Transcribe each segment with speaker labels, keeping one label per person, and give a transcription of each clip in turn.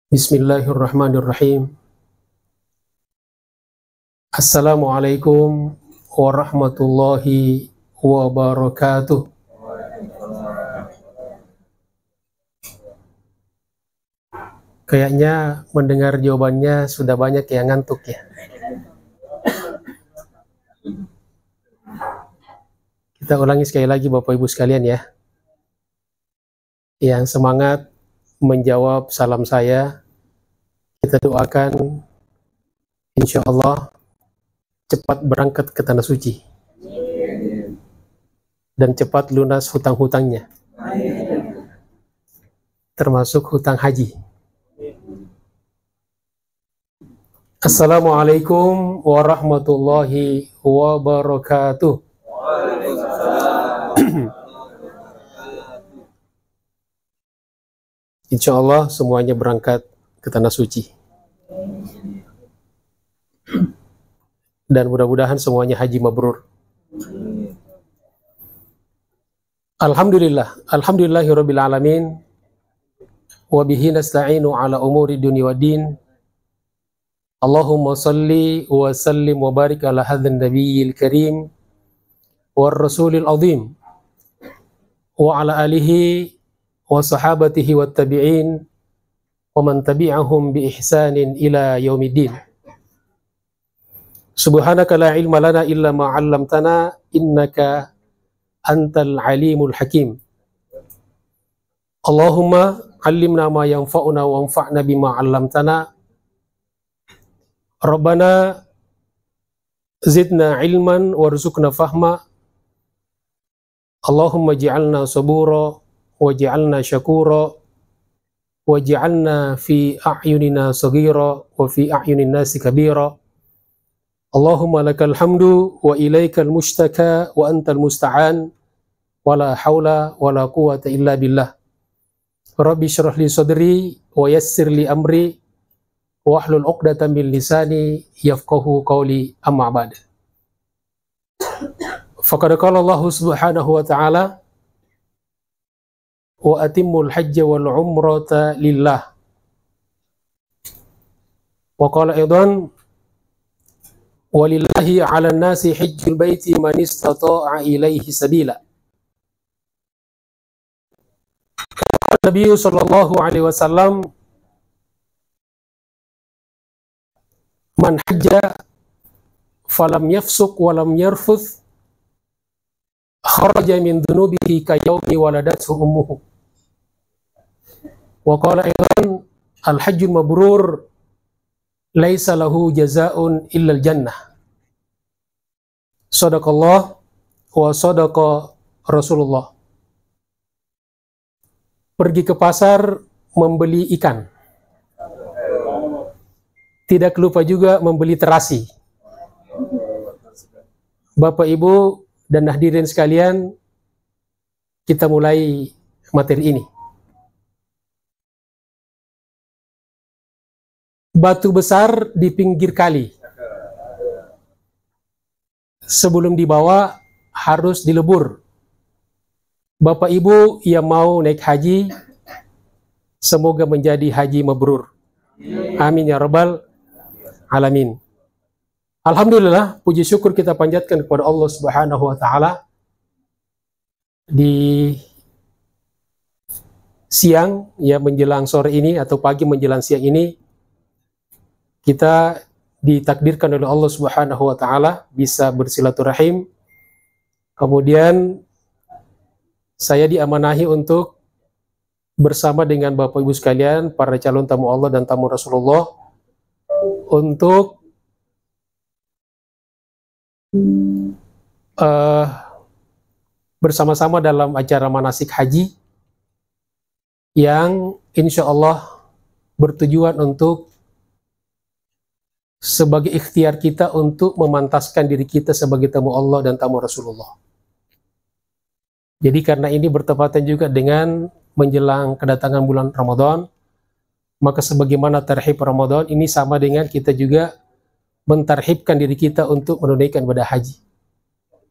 Speaker 1: Bismillahirrahmanirrahim. Assalamualaikum warahmatullahi wabarakatuh. Kayaknya mendengar jawabannya sudah banyak yang ngantuk ya. Kita ulangi sekali lagi Bapak Ibu sekalian ya. Yang semangat menjawab salam saya, kita doakan insya Allah cepat berangkat ke Tanah Suci dan cepat lunas hutang-hutangnya, termasuk hutang haji. Assalamualaikum warahmatullahi wabarakatuh. Insya Allah semuanya berangkat ke Tanah Suci. Dan mudah-mudahan semuanya haji mabrur. Alhamdulillah, alhamdulillahirabbil alamin. Wa bihi nasta'inu ala umuri dunya waddin. Allahumma salli wa sallim wa barik ala hadzal nabiyil karim war rasulil azim wa ala alihi wa sahabatihi wat tabi'in wa man tabi'ahum bi ihsanin ila yaumiddin. Subhanaka la ilma lana illa ma 'allamtana innaka antal alimul hakim. Allahumma 'allimna ma yanfa'una wa anfa'na bima 'allamtana. Rabbana zidna ilman warzuqna fahma. Allahumma ja'alna sabura waj'alna syakura waj'alna fi a'yunina saghira wa fi a'yunin nasi kabira. Allahumma lakal hamdu wa ilaikal mushtaka wa antal musta'an wa la hawla wa la quwwata illa billah. Rabbi shrah li sadri wa yassir li amri wahlul 'uqdatam min lisani yafqahu qawli, amma ba'd. Faqad qala Allah subhanahu wa ta'ala wa atimmul hajja wal umrata lillah. Wa qala aidan walillahi 'alan nasi hajjul baiti man istata'a ilaihi sabila. Nabi sallallahu alaihi wasallam, man hajja falam yafsuq walam yarfuth kharaja min dhunubihi ka yawmi waladathu ummuhu. Wa qala aidan al hajjul mabrur laisa lahu jazaa'un illa al jannah. Sadaqallah wa sadaqa Rasulullah. Pergi ke pasar membeli ikan, tidak lupa juga membeli terasi. Bapak Ibu dan hadirin sekalian, kita mulai materi ini. Batu besar di pinggir kali, sebelum dibawa harus dilebur. Bapak Ibu yang mau naik haji, semoga menjadi haji mabrur. Amin ya rabbal alamin. Alhamdulillah, puji syukur kita panjatkan kepada Allah Subhanahu wa taala. Di siang ya menjelang sore ini atau pagi menjelang siang ini, kita ditakdirkan oleh Allah Subhanahu wa taala bisa bersilaturahim. Kemudian saya diamanahi untuk bersama dengan Bapak Ibu sekalian, para calon tamu Allah dan tamu Rasulullah, untuk bersama-sama dalam acara manasik haji yang insya Allah bertujuan untuk sebagai ikhtiar kita untuk memantaskan diri kita sebagai tamu Allah dan tamu Rasulullah. Jadi karena ini bertepatan juga dengan menjelang kedatangan bulan Ramadan, maka sebagaimana tarhib Ramadan ini sama dengan kita juga mentarhibkan diri kita untuk menunaikan ibadah haji.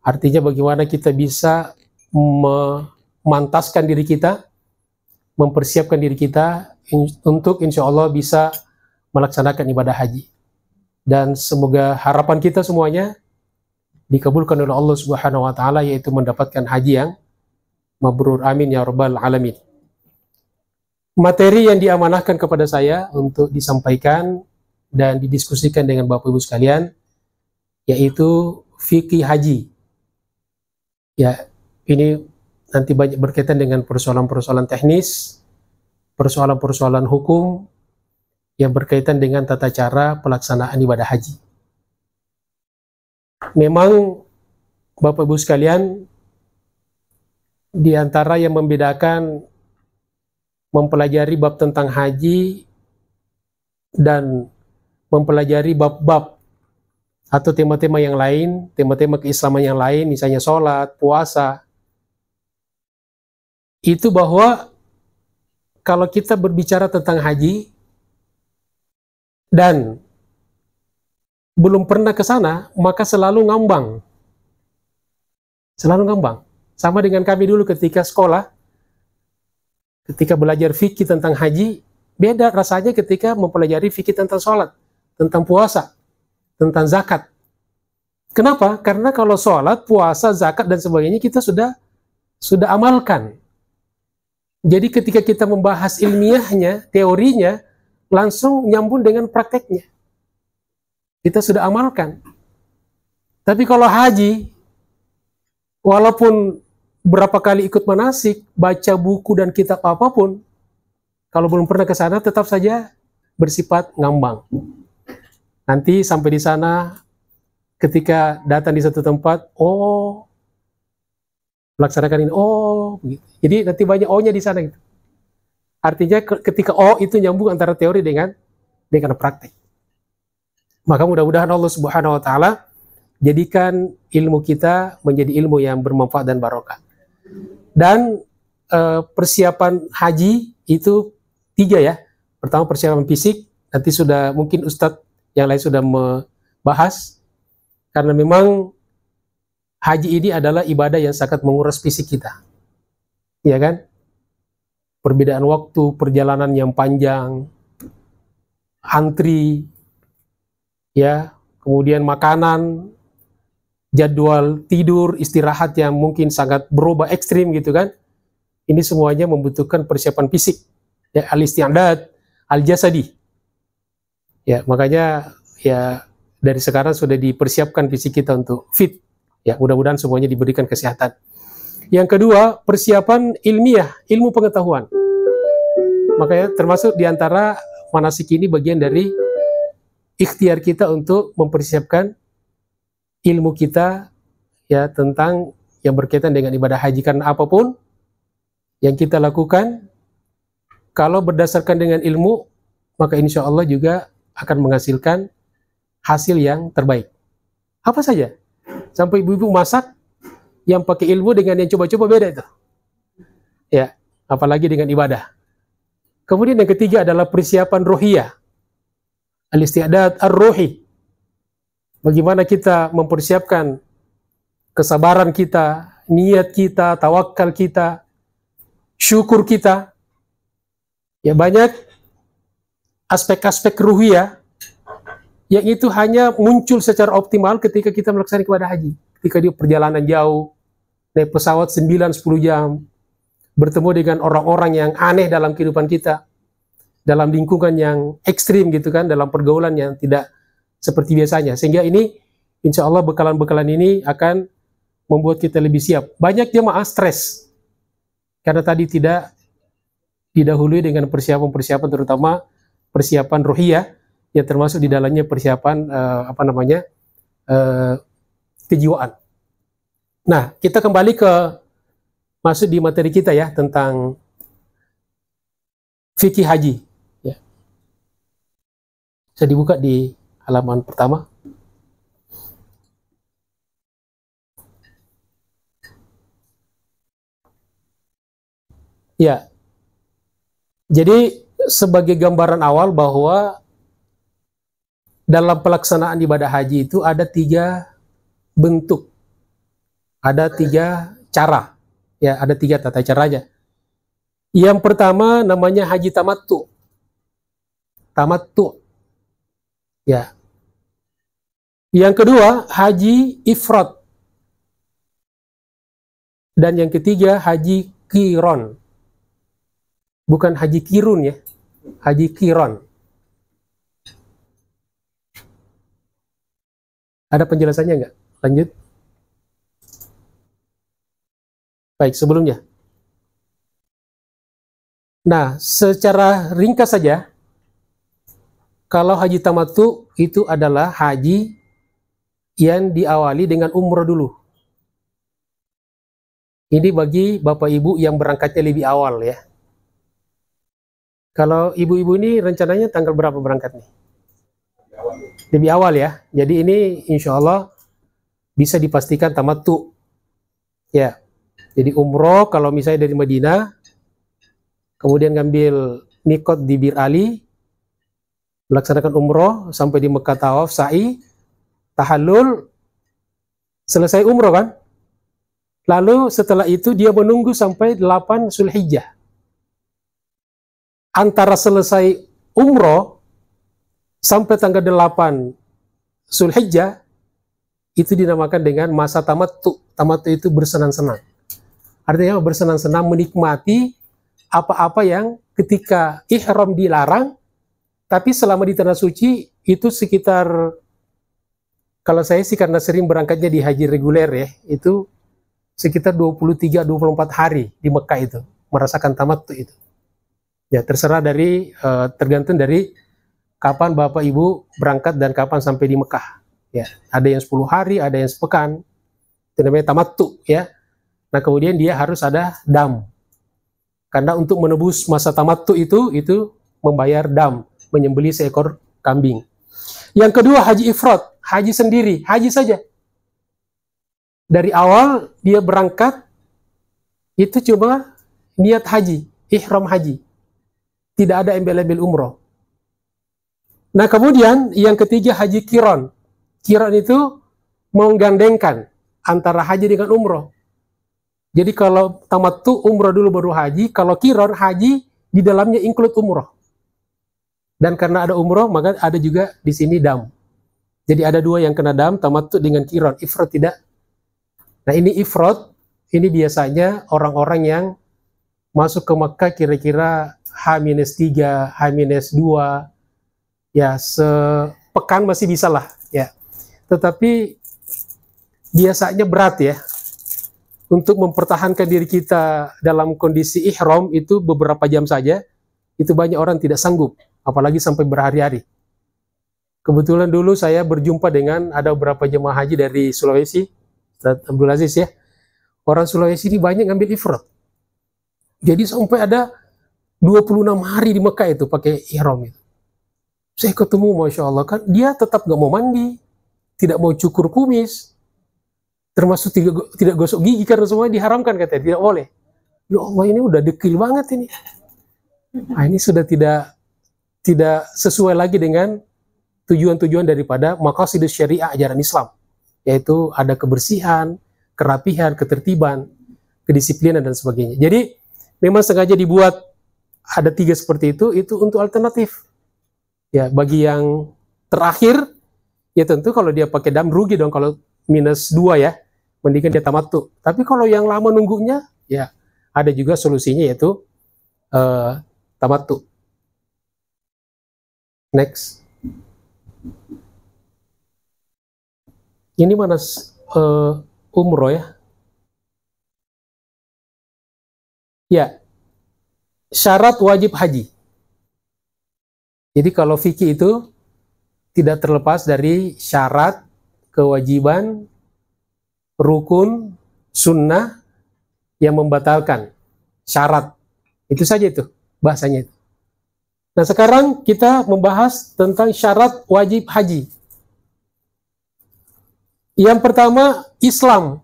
Speaker 1: Artinya bagaimana kita bisa memantaskan diri kita mempersiapkan diri kita untuk insya Allah bisa melaksanakan ibadah haji. Dan semoga harapan kita semuanya dikabulkan oleh Allah Subhanahu wa taala, yaitu mendapatkan haji yang mabrur. Amin ya rabbal alamin. Materi yang diamanahkan kepada saya untuk disampaikan dan didiskusikan dengan Bapak Ibu sekalian yaitu fikih haji. Ya, ini nanti banyak berkaitan dengan persoalan-persoalan teknis, persoalan-persoalan hukum yang berkaitan dengan tata cara pelaksanaan ibadah haji. Memang Bapak Ibu sekalian, di antara yang membedakan mempelajari bab tentang haji dan mempelajari bab-bab atau tema-tema yang lain, tema-tema keislaman yang lain, misalnya sholat, puasa, itu bahwa kalau kita berbicara tentang haji dan belum pernah ke sana, maka selalu ngambang. Selalu ngambang. Sama dengan kami dulu ketika sekolah, ketika belajar fikih tentang haji, beda rasanya ketika mempelajari fikih tentang sholat, tentang puasa, tentang zakat. Kenapa? Karena kalau sholat, puasa, zakat, dan sebagainya kita sudah amalkan. Jadi ketika kita membahas ilmiahnya, teorinya, langsung nyambung dengan prakteknya. Kita sudah amalkan. Tapi kalau haji, walaupun berapa kali ikut manasik, baca buku dan kitab apapun, kalau belum pernah ke sana tetap saja bersifat ngambang. Nanti sampai di sana, ketika datang di satu tempat, oh, melaksanakan ini, oh, begitu. Jadi nanti banyak oh-nya di sana. Gitu. Artinya ketika oh itu nyambung antara teori dengan praktek. Maka mudah-mudahan Allah Subhanahu wa taala jadikan ilmu kita menjadi ilmu yang bermanfaat dan barokah. Dan persiapan haji itu 3 ya. Pertama persiapan fisik, nanti sudah mungkin Ustadz yang lain sudah membahas, karena memang haji ini adalah ibadah yang sangat menguras fisik kita, ya kan? Perbedaan waktu, perjalanan yang panjang, antri, ya, kemudian makanan, jadwal tidur, istirahat yang mungkin sangat berubah ekstrim gitu kan. Ini semuanya membutuhkan persiapan fisik. Ya, al-isti'dad, al-jasadi. Ya, makanya ya dari sekarang sudah dipersiapkan fisik kita untuk fit. Ya, mudah-mudahan semuanya diberikan kesehatan. Yang kedua, persiapan ilmiah, ilmu pengetahuan. Makanya termasuk diantara manasik ini bagian dari ikhtiar kita untuk mempersiapkan ilmu kita ya tentang yang berkaitan dengan ibadah haji. Karena apapun yang kita lakukan, kalau berdasarkan dengan ilmu, maka insya Allah juga akan menghasilkan hasil yang terbaik. Apa saja? Sampai ibu-ibu masak yang pakai ilmu dengan yang coba-coba beda itu. Ya, apalagi dengan ibadah. Kemudian yang ketiga adalah persiapan ruhiyah. Al-isti'dad ar-ruhi. Bagaimana kita mempersiapkan kesabaran kita, niat kita, tawakal kita, syukur kita. Ya, banyak aspek-aspek ruhiyah yang itu hanya muncul secara optimal ketika kita melaksanakan ibadah haji. Ketika dia perjalanan jauh, naik pesawat 9-10 jam, bertemu dengan orang-orang yang aneh dalam kehidupan kita, dalam lingkungan yang ekstrim gitu kan, dalam pergaulan yang tidak seperti biasanya. Sehingga ini, insya Allah bekalan-bekalan ini akan membuat kita lebih siap. Banyak jemaah stres, karena tadi tidak didahului dengan persiapan-persiapan, terutama persiapan ruhiyah, yang termasuk di dalamnya persiapan kejiwaan. Nah, kita kembali masuk di materi kita ya, tentang fikih haji. Ya. Saya dibuka di halaman pertama. Ya, jadi sebagai gambaran awal bahwa dalam pelaksanaan ibadah haji itu ada 3 bentuk, ada 3 cara, ya ada 3 tata caranya. Yang pertama namanya haji tamattu. Tamattu. Ya. Yang kedua haji ifrad. Dan yang ketiga haji qiron. Bukan haji kirun ya. Haji qiron. Ada penjelasannya nggak? Lanjut. Baik, sebelumnya. Nah, secara ringkas saja, kalau haji tamattu itu adalah haji yang diawali dengan umroh dulu. Ini bagi bapak ibu yang berangkatnya lebih awal ya. Kalau ibu-ibu ini rencananya tanggal berapa berangkat nih? Lebih awal ya. Jadi ini insya Allah bisa dipastikan tamattu. Ya. Jadi umroh kalau misalnya dari Madinah, kemudian ngambil mikot di Bir Ali, melaksanakan umroh sampai di Mekah tawaf, sa'i, tahallul, selesai umroh kan? Lalu setelah itu dia menunggu sampai 8 Zulhijjah. Antara selesai umroh sampai tanggal 8 Zulhijjah itu dinamakan dengan masa tamattu. Tamattu itu bersenang-senang. Artinya bersenang-senang menikmati apa-apa yang ketika ihram dilarang, tapi selama di tanah suci itu sekitar, kalau saya sih karena sering berangkatnya di haji reguler ya, itu sekitar 23-24 hari di Mekah itu, merasakan tamattu itu. Ya terserah dari, tergantung dari kapan Bapak Ibu berangkat dan kapan sampai di Mekah. Ya, ada yang 10 hari, ada yang sepekan. Itu namanya tamattu ya. Nah, kemudian dia harus ada dam. Karena untuk menebus masa tamattu itu membayar dam, menyembelih seekor kambing. Yang kedua haji ifrad, haji sendiri, haji saja. Dari awal dia berangkat itu cuma niat haji, ihram haji. Tidak ada embel-embel umroh. Nah, kemudian yang ketiga haji qiron. Qiron itu menggandengkan antara haji dengan umroh. Jadi kalau tamattu umroh dulu baru haji, kalau qiron haji di dalamnya include umroh. Dan karena ada umroh maka ada juga di sini dam. Jadi ada dua yang kena dam, tamattu dengan qiron, ifrad tidak. Nah ini ifrad, ini biasanya orang-orang yang masuk ke Mekah kira-kira H-3, H-2, ya sepekan masih bisa lah ya. Tetapi biasanya berat ya. Untuk mempertahankan diri kita dalam kondisi ihram itu beberapa jam saja, itu banyak orang tidak sanggup, apalagi sampai berhari-hari. Kebetulan dulu saya berjumpa dengan ada beberapa jemaah haji dari Sulawesi, Ustaz Abdul Aziz ya. Orang Sulawesi ini banyak ngambil ifrad. Jadi sampai ada 26 hari di Mekah itu pakai ihram itu. Saya ketemu, Masya Allah, kan dia tetap gak mau mandi, tidak mau cukur kumis, termasuk tidak gosok gigi karena semuanya diharamkan katanya, tidak boleh. Ya Allah, ini udah dekil banget ini. Nah, ini sudah tidak sesuai lagi dengan tujuan-tujuan daripada maqasidus syariah ajaran Islam, yaitu ada kebersihan, kerapihan, ketertiban, kedisiplinan dan sebagainya. Jadi memang sengaja dibuat ada 3 seperti itu untuk alternatif. Ya, bagi yang terakhir ya tentu kalau dia pakai dam rugi dong kalau -2 ya. Mendingan dia tamattu. Tapi kalau yang lama nunggunya, ya ada juga solusinya yaitu tamattu. Next. Ini mana umroh ya? Ya, syarat wajib haji. Jadi kalau fikih itu tidak terlepas dari syarat, kewajiban, rukun, sunnah yang membatalkan syarat. Itu saja itu bahasanya itu. Nah sekarang kita membahas tentang syarat wajib haji. Yang pertama Islam.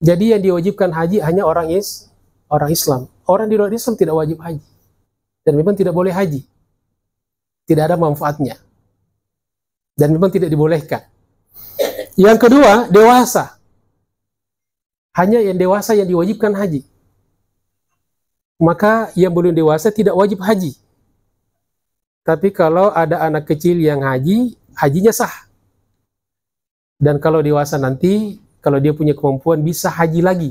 Speaker 1: Jadi yang diwajibkan haji hanya orang Islam. Orang di luar Islam tidak wajib haji. Dan memang tidak boleh haji. Tidak ada manfaatnya. Dan memang tidak dibolehkan. Yang kedua, dewasa. Hanya yang dewasa yang diwajibkan haji. maka yang belum dewasa tidak wajib haji. Tapi kalau ada anak kecil yang haji, hajinya sah. Dan kalau dewasa nanti, kalau dia punya kemampuan, bisa haji lagi.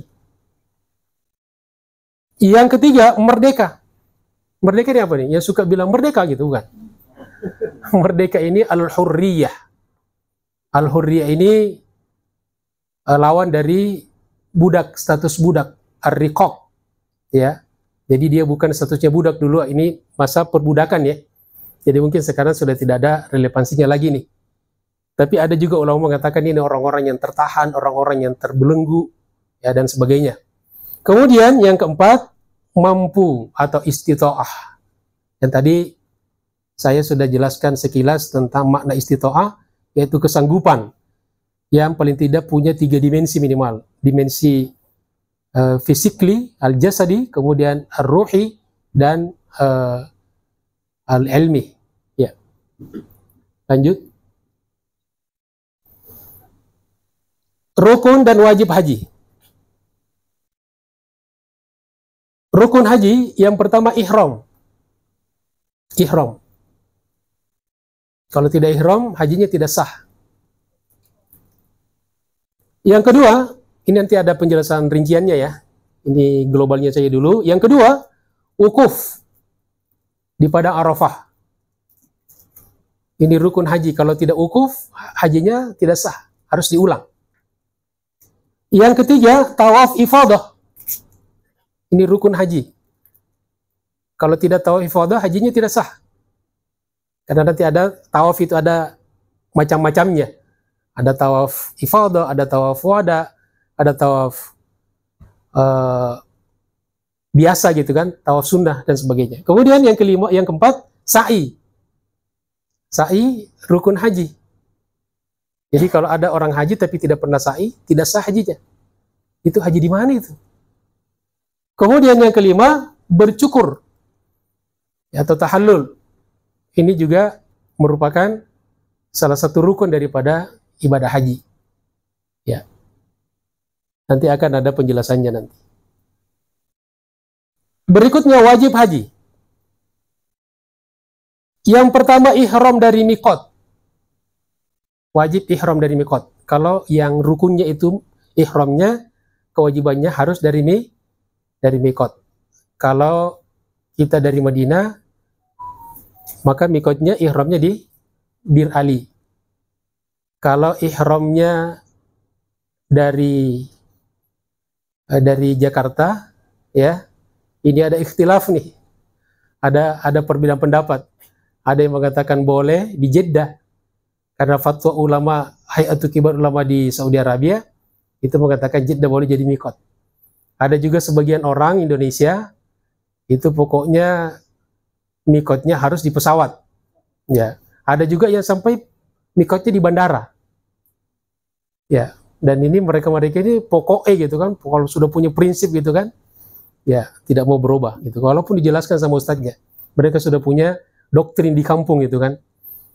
Speaker 1: Yang ketiga, merdeka. Merdeka ini apa nih? Yang suka bilang merdeka gitu, bukan? Merdeka ini al-hurriyah. Al-hurriyah ini lawan dari budak, status budak, ar-riqaq, ya. Jadi dia bukan statusnya budak dulu, ini masa perbudakan ya. Jadi mungkin sekarang sudah tidak ada relevansinya lagi nih. Tapi ada juga ulama mengatakan ini orang-orang yang tertahan, orang-orang yang terbelenggu, ya, dan sebagainya. Kemudian yang keempat, mampu atau istita'ah. Yang tadi saya sudah jelaskan sekilas tentang makna istita'ah, yaitu kesanggupan yang paling tidak punya 3 dimensi minimal. Dimensi physically, al-jasadi, kemudian al-ruhi, dan al-ilmi. Ya. Lanjut. Rukun dan wajib haji. Rukun haji yang pertama ihram. Ihram. Kalau tidak ihram, hajinya tidak sah. Yang kedua, ini nanti ada penjelasan rinciannya ya. Ini globalnya saja dulu. Yang kedua, wukuf di padang Arafah. Ini rukun haji. Kalau tidak wukuf, hajinya tidak sah. Harus diulang. Yang ketiga, tawaf ifadah. Ini rukun haji. Kalau tidak tawaf ifadah, hajinya tidak sah. Karena nanti ada tawaf itu ada macam-macamnya. Ada tawaf ifadah, ada tawaf wada, ada tawaf biasa gitu kan, tawaf sunnah dan sebagainya. Kemudian yang kelima, yang keempat, sa'i. Sa'i rukun haji. Jadi kalau ada orang haji tapi tidak pernah sa'i, tidak sah hajinya. Itu haji di mana itu? Kemudian yang kelima, bercukur atau tahallul. Ini juga merupakan salah satu rukun daripada ibadah haji. Ya. Nanti akan ada penjelasannya nanti. Berikutnya wajib haji. Yang pertama ihram dari miqat. Wajib ihram dari miqat. Kalau yang rukunnya itu ihramnya, kewajibannya harus dari miqat. Kalau kita dari Madinah, maka miqatnya ihramnya di Bir Ali. Kalau ihramnya dari Jakarta, ya, ini ada ikhtilaf nih. Ada perbedaan pendapat. Ada yang mengatakan boleh di Jeddah. Karena fatwa ulama, Hayatul Kibar Ulama di Saudi Arabia, itu mengatakan Jeddah boleh jadi miqat. Ada juga sebagian orang Indonesia, itu pokoknya miqatnya harus di pesawat. Ya. Ada juga yang sampai miqatnya di bandara. Ya. Dan ini mereka-mereka ini pokoknya gitu kan, kalau sudah punya prinsip gitu kan, ya tidak mau berubah gitu. Walaupun dijelaskan sama ustadznya, mereka sudah punya doktrin di kampung gitu kan.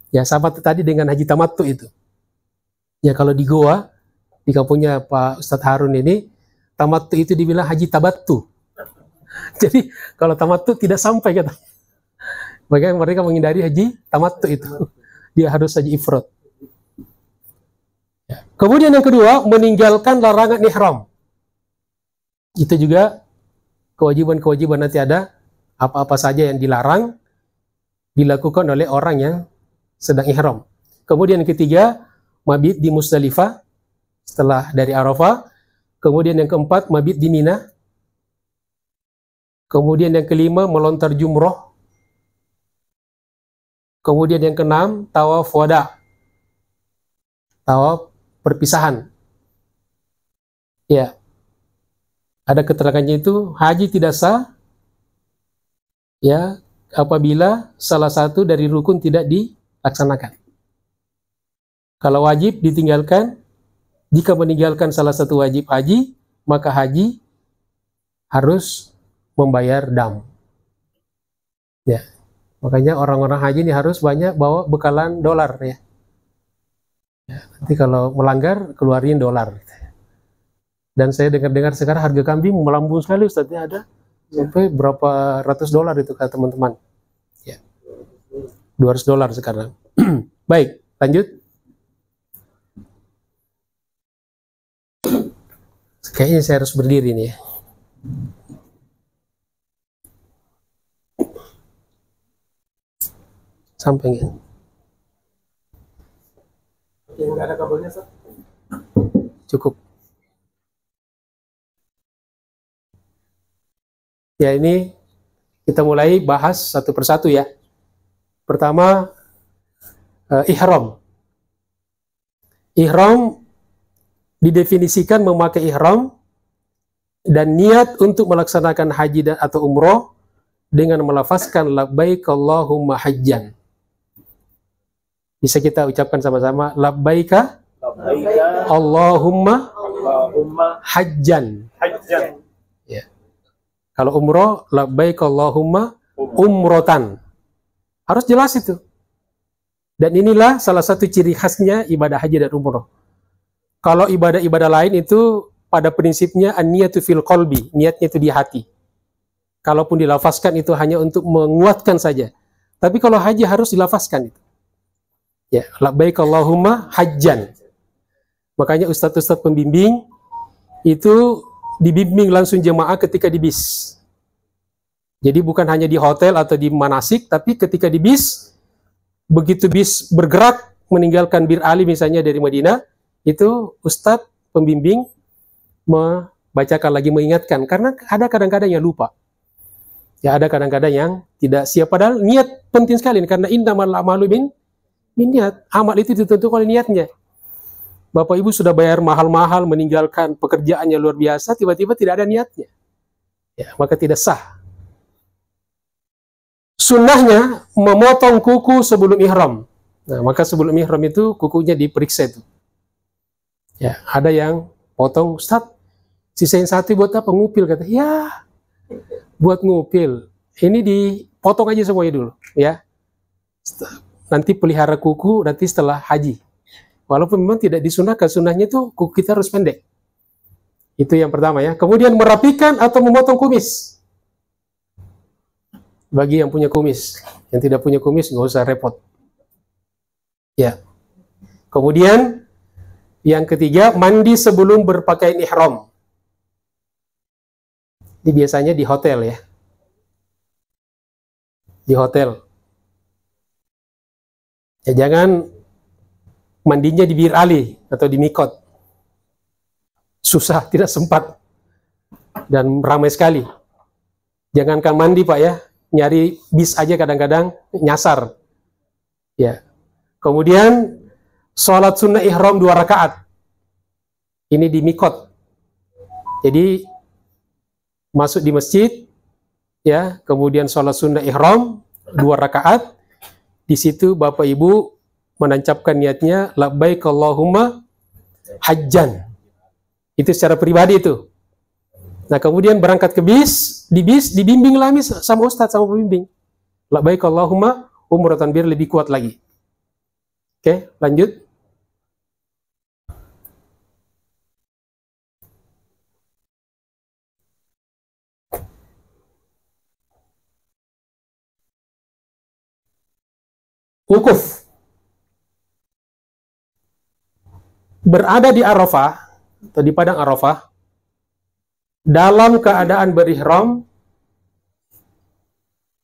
Speaker 1: Ya sama tadi dengan haji tamattu itu. Ya kalau di Goa, di kampungnya Pak Ustadz Harun ini, tamattu itu dibilang haji tabattu. Jadi kalau tamattu tidak sampai kata. Makanya mereka menghindari haji tamattu itu. Dia harus haji ifrad. Ya. Kemudian yang kedua, meninggalkan larangan ihram. Itu juga kewajiban-kewajiban nanti ada apa-apa saja yang dilarang dilakukan oleh orang yang sedang ihram. Kemudian yang ketiga, mabit di Musdalifah setelah dari Arafah. Kemudian yang keempat, mabit di Mina. Kemudian yang kelima, melontar jumroh. Kemudian yang keenam, tawaf wada. Tawaf perpisahan. Ya. Ada keterangannya itu, haji tidak sah ya apabila salah satu dari rukun tidak dilaksanakan. Kalau wajib ditinggalkan, jika meninggalkan salah satu wajib haji, maka haji harus membayar dam. Ya. Makanya orang-orang haji ini harus banyak bawa bekalan dolar ya. Ya, nanti kalau melanggar keluarin dolar. Dan saya dengar-dengar sekarang harga kambing melambung sekali Ustaz, ada Sampai berapa ratus dolar itu kata teman-teman. Ya. $200 sekarang. Baik, lanjut. Kayaknya saya harus berdiri nih ya. Sampai nggak?
Speaker 2: Nggak ada kabelnya, Ustaz?
Speaker 1: Cukup. Ya, ini kita mulai bahas satu persatu ya. Pertama, ihram. Ihram didefinisikan memakai ihram dan niat untuk melaksanakan haji atau umroh dengan melafazkan labbaik Allahumma hajjan. Bisa kita ucapkan sama-sama, labbaika Allahumma hajjan. Ya. Kalau umroh, labbaik Allahumma umrotan. Harus jelas itu. Dan inilah salah satu ciri khasnya ibadah haji dan umroh. Kalau ibadah-ibadah lain itu pada prinsipnya an-niyatu fil qalbi, niatnya itu di hati. Kalaupun dilafazkan itu hanya untuk menguatkan saja. Tapi kalau haji harus dilafazkan itu. Ya, labbaik Allahumma hajjan. Makanya ustadz-ustadz pembimbing itu dibimbing langsung jemaah ketika di bis. Jadi bukan hanya di hotel atau di manasik, tapi ketika di bis, begitu bis bergerak meninggalkan Bir Ali misalnya dari Madinah, itu ustadz pembimbing membacakan lagi, mengingatkan. Karena ada kadang-kadang yang lupa. Ya, ada kadang-kadang yang tidak siap. Padahal niat penting sekali, karena innamal a'malu bin niat. Amal itu ditentukan oleh niatnya. Bapak Ibu sudah bayar mahal-mahal, meninggalkan pekerjaannya luar biasa, tiba-tiba tidak ada niatnya. Ya, maka tidak sah. Sunnahnya memotong kuku sebelum ihram. Nah, maka sebelum ihram itu kukunya diperiksa itu. Ya, ada yang potong, Ustaz, sisain satu buat apa? Ngupil, kata. Ya, buat ngupil. Ini dipotong aja semuanya dulu, ya. Nanti pelihara kuku nanti setelah haji. Walaupun memang tidak disunahkan, sunnahnya itu kuku kita harus pendek. Itu yang pertama ya. Kemudian merapikan atau memotong kumis. Bagi yang punya kumis, yang tidak punya kumis nggak usah repot. Ya. Kemudian yang ketiga, mandi sebelum berpakaian ihram. Ini biasanya di hotel ya. Di hotel. Ya, jangan mandinya di Bir Ali atau di Mikot. Susah, tidak sempat. Dan ramai sekali. Jangankan mandi Pak ya. Nyari bis aja kadang-kadang nyasar. Ya. Kemudian sholat sunnah ihram 2 rakaat. Ini di Mikot. Jadi masuk di masjid, ya, kemudian sholat sunnah ihram 2 rakaat. Di situ Bapak Ibu menancapkan niatnya labbaik Allahumma hajjan. Itu secara pribadi itu. Nah, kemudian berangkat ke bis, di bis dibimbing lagi sama ustadz, sama pembimbing. Labbaik Allahumma umratan, biar lebih kuat lagi. Oke, lanjut. Wukuf. Berada di Arafah, atau di padang Arafah, dalam keadaan berihram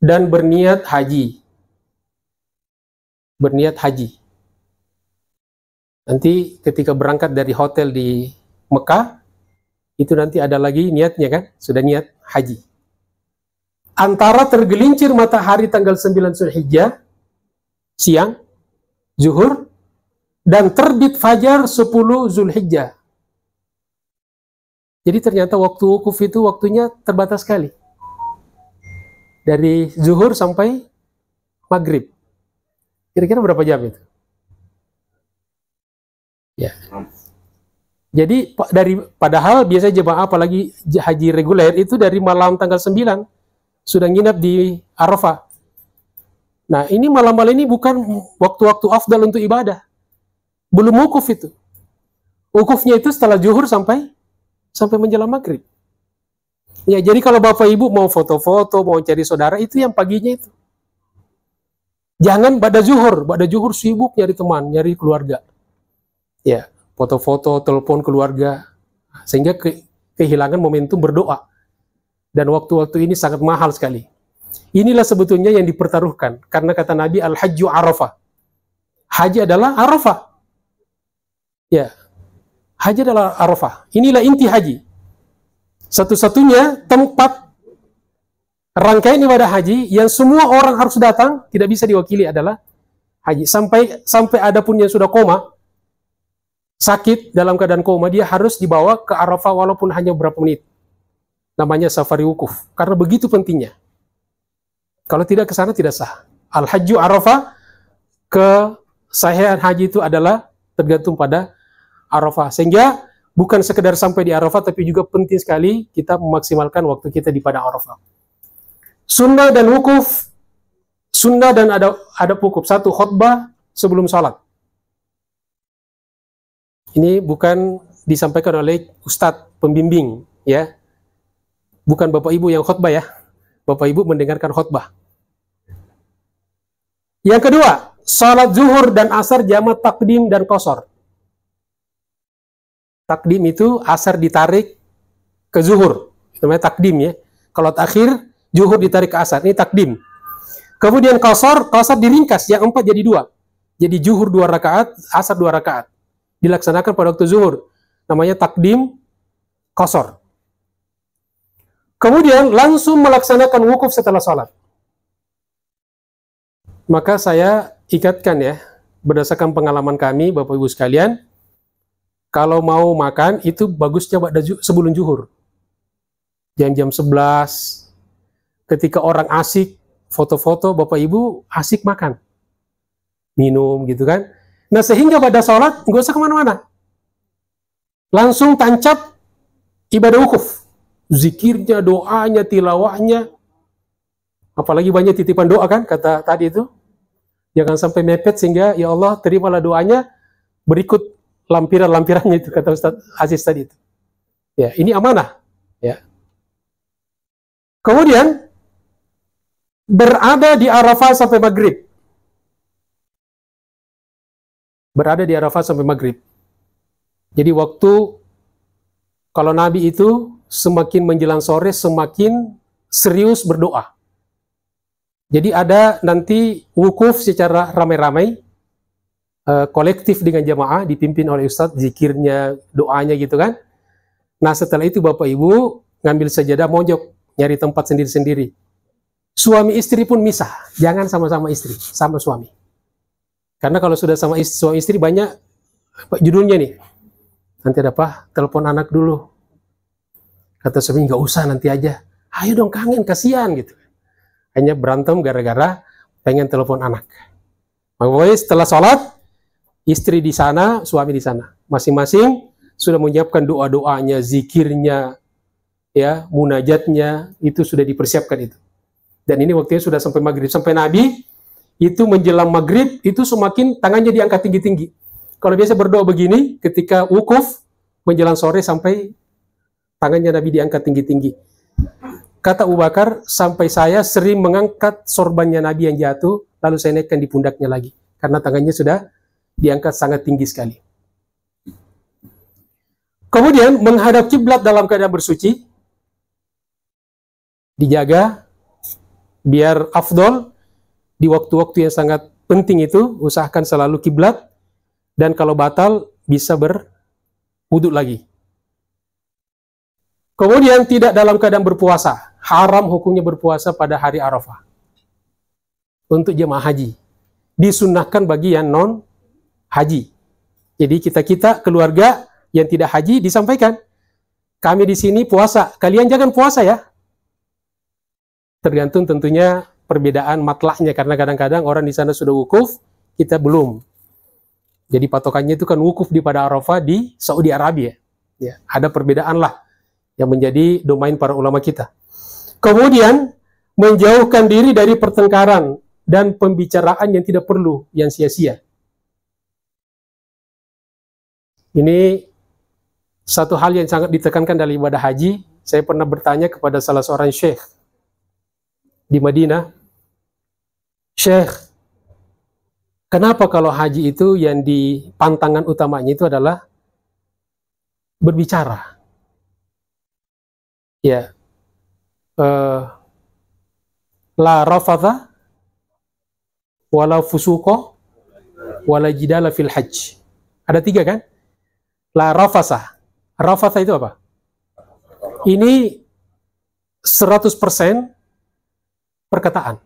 Speaker 1: dan berniat haji. Berniat haji. Nanti ketika berangkat dari hotel di Mekah, itu nanti ada lagi niatnya kan? Sudah niat haji. Antara tergelincir matahari tanggal 9 Zulhijjah, siang, zuhur, dan terbit fajar 10 Zulhijjah. Jadi ternyata waktu wukuf itu waktunya terbatas sekali. Dari zuhur sampai maghrib. Kira-kira berapa jam itu? Ya. Jadi padahal biasa jemaah apalagi haji reguler itu dari malam tanggal 9 sudah nginap di Arafah. Nah, ini malam-malam ini bukan waktu-waktu afdal untuk ibadah. Belum wukuf itu. Wukufnya itu setelah zuhur sampai menjelang maghrib. Ya, jadi kalau Bapak Ibu mau foto-foto, mau cari saudara, itu yang paginya itu. Jangan pada zuhur sibuk nyari teman, nyari keluarga. Ya, foto-foto, telepon keluarga, sehingga kehilangan momentum berdoa. Dan waktu-waktu ini sangat mahal sekali. Inilah sebetulnya yang dipertaruhkan, karena kata Nabi, Al-Hajju Arafah. Haji adalah Arafah. Ya, haji adalah Arafah. Inilah inti haji. Satu-satunya tempat rangkaian ibadah haji yang semua orang harus datang, tidak bisa diwakili adalah haji. Sampai ada pun yang sudah koma, sakit dalam keadaan koma, dia harus dibawa ke Arafah walaupun hanya beberapa menit. Namanya safari wukuf, karena begitu pentingnya. Kalau tidak ke sana tidak sah. Al-Hajju Arafah, kesahihan haji itu adalah tergantung pada Arafah. Sehingga bukan sekedar sampai di Arafah, tapi juga penting sekali kita memaksimalkan waktu kita di pada Arafah. Sunnah dan wukuf, sunnah dan ada wukuf. Satu, khutbah sebelum sholat. Ini bukan disampaikan oleh Ustadz pembimbing, ya. Bukan Bapak Ibu yang khutbah ya. Bapak Ibu mendengarkan khutbah. Yang kedua, sholat zuhur dan asar jamak takdim dan qasar. Takdim itu asar ditarik ke zuhur, itu namanya takdim ya. Kalau takhir, zuhur ditarik ke asar, ini takdim. Kemudian qasar diringkas, yang 4 jadi 2. Jadi zuhur 2 rakaat, asar 2 rakaat. Dilaksanakan pada waktu zuhur, namanya takdim qasar. Kemudian langsung melaksanakan wukuf setelah sholat. Maka saya ikatkan ya, berdasarkan pengalaman kami, Bapak Ibu sekalian, kalau mau makan, itu bagusnya sebelum zuhur. Jam-jam 11, ketika orang asik, foto-foto, Bapak Ibu asik makan. Minum gitu kan. Nah sehingga pada sholat, nggak usah kemana-mana. Langsung tancap ibadah wukuf. Zikirnya, doanya, tilawahnya. Apalagi banyak titipan doa kan, kata tadi itu. Jangan sampai mepet sehingga, ya Allah, terimalah doanya, berikut lampiran-lampirannya itu, kata Ustaz Aziz tadi itu. Ya, ini amanah. Ya. Kemudian, berada di Arafah sampai maghrib. Berada di Arafah sampai maghrib. Jadi waktu, kalau Nabi itu, semakin menjelang sore, semakin serius berdoa. Jadi ada nanti wukuf secara ramai-ramai, kolektif dengan jamaah, dipimpin oleh Ustadz, zikirnya, doanya gitu kan. Nah setelah itu Bapak Ibu ngambil sajadah, mojok, nyari tempat sendiri-sendiri. Suami istri pun misah, jangan sama-sama istri, sama suami. Karena kalau sudah sama suami istri banyak judulnya nih. Nanti ada apa? Telepon anak dulu. Kata suami, nggak usah, nanti aja. Ayo dong, kangen, kasihan gitu. Hanya berantem gara-gara pengen telepon anak. Makanya setelah sholat, istri di sana, suami di sana. Masing-masing sudah menyiapkan doa-doanya, zikirnya, ya, munajatnya, itu sudah dipersiapkan itu. Dan ini waktunya sudah sampai maghrib. Sampai Nabi, itu menjelang maghrib, itu semakin tangannya diangkat tinggi-tinggi. Kalau biasa berdoa begini, ketika wukuf, menjelang sore sampai tangannya Nabi diangkat tinggi-tinggi. Kata Abu Bakar, sampai saya sering mengangkat sorbannya Nabi yang jatuh, lalu saya naikkan di pundaknya lagi. Karena tangannya sudah diangkat sangat tinggi sekali. Kemudian, menghadap kiblat dalam keadaan bersuci, dijaga, biar afdol, di waktu-waktu yang sangat penting itu, usahakan selalu kiblat, dan kalau batal, bisa berwudu lagi. Kemudian tidak dalam keadaan berpuasa. Haram hukumnya berpuasa pada hari Arafah. Untuk jemaah haji. Disunnahkan bagi yang non-haji. Jadi kita-kita keluarga yang tidak haji disampaikan. Kami di sini puasa. Kalian jangan puasa ya. Tergantung tentunya perbedaan matlahnya. Karena kadang-kadang orang di sana sudah wukuf, kita belum. Jadi patokannya itu kan wukuf di pada Arafah di Saudi Arabia. Ya, ada perbedaan lah yang menjadi domain para ulama kita. Kemudian, menjauhkan diri dari pertengkaran dan pembicaraan yang tidak perlu, yang sia-sia. Ini satu hal yang sangat ditekankan dalam ibadah haji, Saya pernah bertanya kepada salah seorang syekh di Madinah, "Syekh, kenapa kalau haji itu yang di pantangan utamanya itu adalah berbicara?" Ya, la rafatha wala fusuqa wala jidala fil hajj. Ada 3 kan? La rafasah. Rafasah itu apa? Ini 100% perkataan.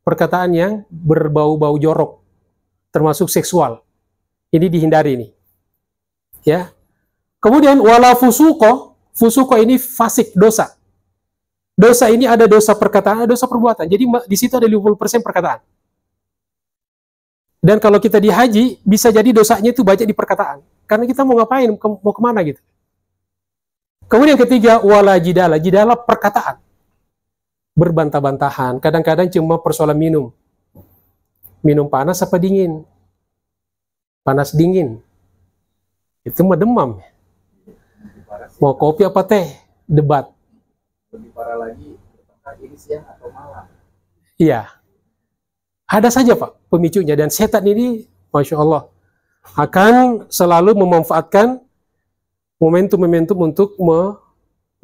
Speaker 1: Perkataan yang berbau-bau jorok, termasuk seksual. Ini dihindari ini. Ya. Kemudian wala fusuqa, fusuqa ini fasik, dosa. Dosa ini ada dosa perkataan, ada dosa perbuatan. Jadi di situ ada 50% perkataan. Dan kalau kita di haji, bisa jadi dosanya itu banyak di perkataan. Karena kita mau ngapain, mau kemana gitu. Kemudian ketiga, wala jidala. Jidala perkataan. Berbantah-bantahan. Kadang-kadang cuma persoalan minum. Minum panas apa dingin? Panas dingin. Itu mah demam. Mau kopi apa teh? Debat.
Speaker 2: Lebih parah lagi, ini siang atau malam.
Speaker 1: Iya. Ada saja Pak pemicunya. Dan setan ini, Masya Allah, akan selalu memanfaatkan momentum-momentum untuk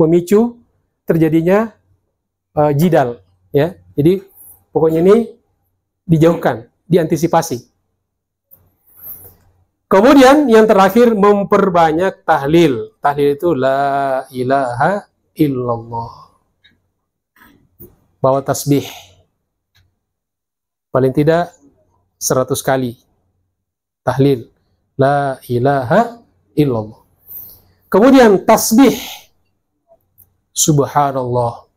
Speaker 1: memicu terjadinya jidal. Ya. Jadi pokoknya ini dijauhkan, diantisipasi. Kemudian yang terakhir, memperbanyak tahlil. Tahlil itu la ilaha illallah. Bawa tasbih. Paling tidak 100 kali. Tahlil. La ilaha illallah. Kemudian tasbih. Subhanallah.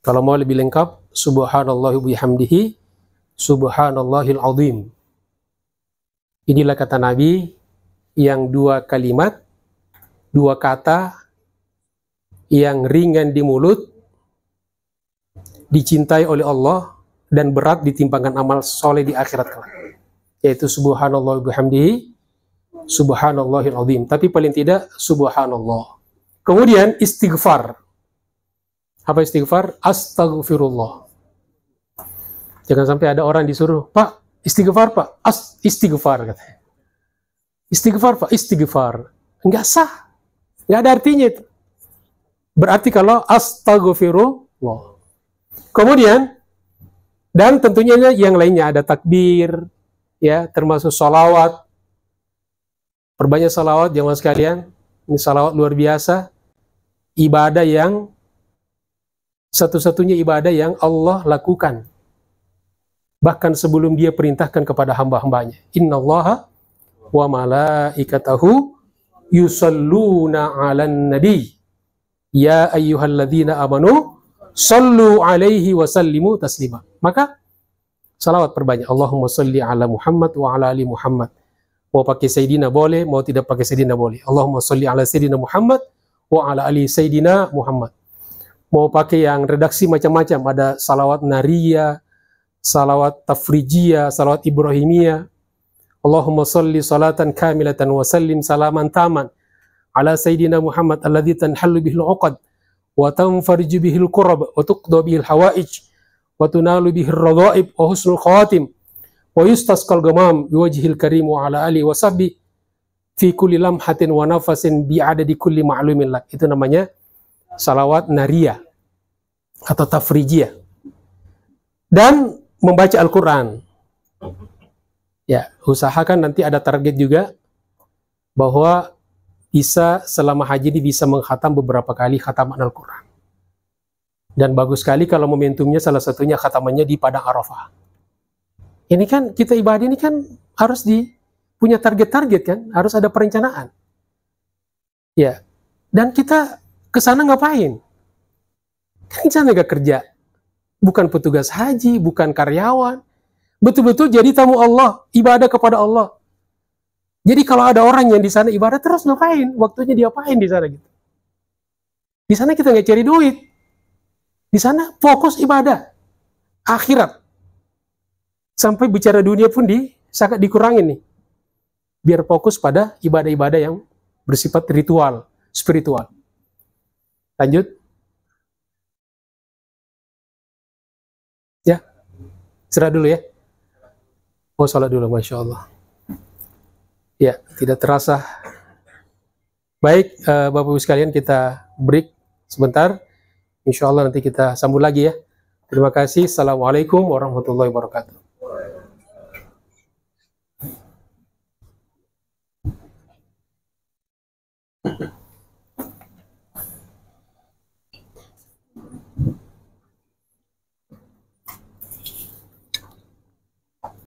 Speaker 1: Kalau mau lebih lengkap, subhanallah bihamdihi, subhanallahil azim. Inilah kata Nabi yang 2 kalimat, 2 kata yang ringan di mulut, dicintai oleh Allah, dan berat ditimbangkan amal soleh di akhirat kelak. Yaitu subhanallah bihamdihi, subhanallahil azim. Tapi paling tidak subhanallah. Kemudian istighfar. Apa istighfar? Astaghfirullah. Jangan sampai ada orang disuruh, "Pak, istighfar Pak." Istighfar katanya. Istighfar Pak, istighfar. Enggak sah. Enggak ada artinya itu. Berarti kalau astaghfirullah. Kemudian, dan tentunya yang lainnya ada takbir, ya, termasuk salawat. Perbanyak salawat jemaah sekalian. Ini salawat luar biasa. Ibadah yang satu-satunya ibadah yang Allah lakukan. Bahkan sebelum dia perintahkan kepada hamba-hambanya. Innallaha wa malaikatahu yusalluna 'alan nabi. Ya ayyuhalladzina amanu sallu 'alaihi wa sallimu taslima. Maka salawat perbanyak. Allahumma salli ala Muhammad wa ala ali Muhammad. Mau pakai Sayyidina boleh, mau tidak pakai Sayyidina boleh. Allahumma salli ala Sayyidina Muhammad wa ala ali Sayyidina Muhammad. Mau pakai yang redaksi macam-macam, ada salawat nariyah, salawat tafrijiyah, salawat ibrahimiyah. Allahumma salli salatan kamilatan wa sallim salaman taman ala Sayyidina Muhammad alladhi tanhallu bihil uqad wa tanfariju bihil qurab wa tuqda bihil hawaij wa tunalu bihil radha'ib wa husnul khawatim wa yustasqal gamam biwajhil karim wa ala alihi wa sahbihi fi kulli lamhatin wa nafasin bi'adadi kulli ma'lumin lak. Itu namanya salawat nariyah atau tafrijiyah. Dan membaca Al-Quran. Ya, usahakan nanti ada target juga bahwa bisa selama haji ini bisa mengkhatam beberapa kali khataman Al-Quran. Dan bagus sekali kalau momentumnya salah satunya khatamannya di Padang Arafah. Ini kan kita ibadah ini kan harus punya target-target kan, harus ada perencanaan. Ya, dan kita ke sana ngapain? Kan di sana gak kerja, bukan petugas haji, bukan karyawan, betul-betul jadi tamu Allah, ibadah kepada Allah. Jadi kalau ada orang yang di sana ibadah terus ngapain? Waktunya diapain di sana gitu? Di sana kita nggak cari duit, di sana fokus ibadah, akhirat. Sampai bicara dunia pun sangat dikurangin nih, biar fokus pada ibadah-ibadah yang bersifat ritual, spiritual. Lanjut. Ya, serah dulu ya. Oh, sholat dulu, Masya Allah. Ya, tidak terasa. Baik, Bapak Ibu sekalian, kita break sebentar. Insya Allah nanti kita sambung lagi ya. Terima kasih. Assalamualaikum warahmatullahi wabarakatuh.